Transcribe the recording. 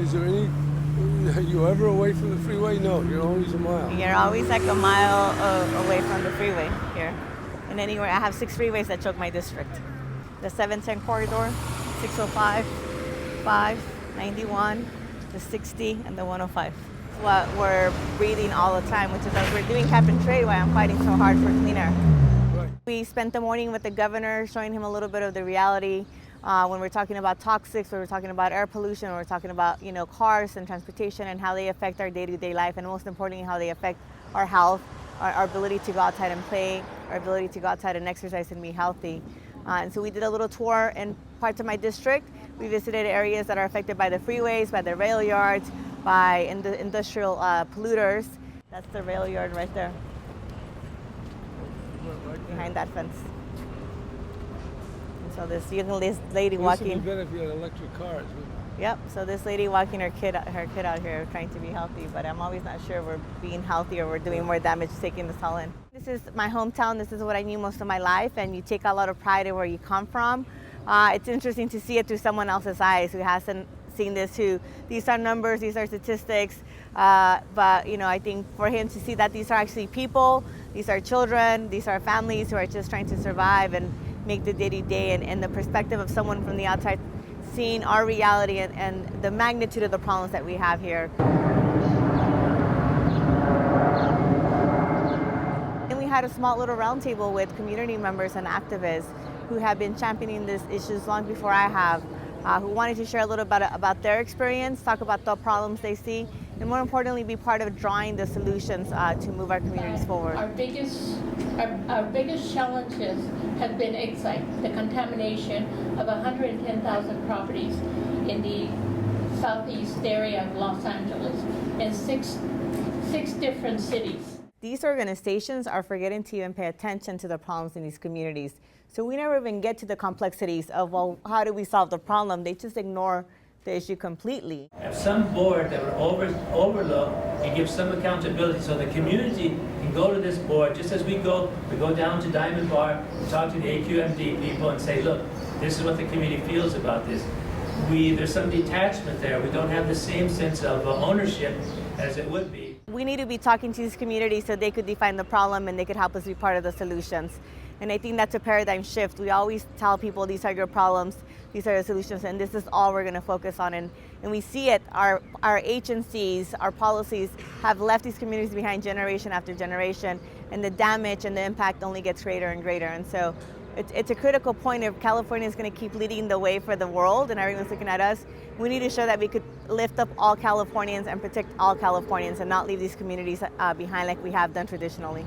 Is there any, are you ever away from the freeway? No, you're always a mile. You're always like a mile away from the freeway here. And anywhere, I have 6 freeways that choke my district. The 710 corridor, 605, 5, 91, the 60, and the 105. It's what we're breathing all the time, which is like we're doing cap and trade why I'm fighting so hard for clean air. Right. We spent the morning with the governor, showing him a little bit of the reality. When we're talking about toxics, when we're talking about air pollution, when we're talking about cars and transportation and how they affect our day-to-day life, and most importantly, how they affect our health, our ability to go outside and play, our ability to go outside and exercise and be healthy. And so we did a little tour in parts of my district. We visited areas that are affected by the freeways, by the rail yards, by industrial polluters. That's the rail yard right there, behind that fence. So this young lady walking. This would be better if you had electric cars. Yep. So this lady walking her kid out here, trying to be healthy. But I'm always not sure we're being healthy or we're doing more damage, taking this all in. This is my hometown. This is what I knew most of my life, and you take a lot of pride in where you come from. It's interesting to see it through someone else's eyes who hasn't seen this. Who these are numbers, these are statistics. But I think for him to see that these are actually people, these are children, these are families who are just trying to survive and make the day-to-day, and the perspective of someone from the outside seeing our reality and the magnitude of the problems that we have here. And we had a small little roundtable with community members and activists who have been championing these issues long before I have, who wanted to share a little bit about their experience, talk about the problems they see, and more importantly, be part of drawing the solutions to move our communities forward. Our biggest challenges have been the contamination of 110,000 properties in the southeast area of Los Angeles in six different cities. These organizations are forgetting to even pay attention to the problems in these communities. So we never even get to the complexities of, well, how do we solve the problem? They just ignore the issue completely. Have some board that would overlook and give some accountability so the community can go to this board, just as we go down to Diamond Bar and talk to the AQMD people and say, look, this is what the community feels about this. There's some detachment there. We don't have the same sense of ownership as it would be. We need to be talking to these communities so they could define the problem and they could help us be part of the solutions. And I think that's a paradigm shift. We always tell people these are your problems, these are the solutions, and this is all we're going to focus on. And we see it. Our agencies, our policies have left these communities behind generation after generation, and the damage and the impact only gets greater and greater. And so it's a critical point. If California is going to keep leading the way for the world and everyone's looking at us, we need to show that we could lift up all Californians and protect all Californians and not leave these communities behind like we have done traditionally.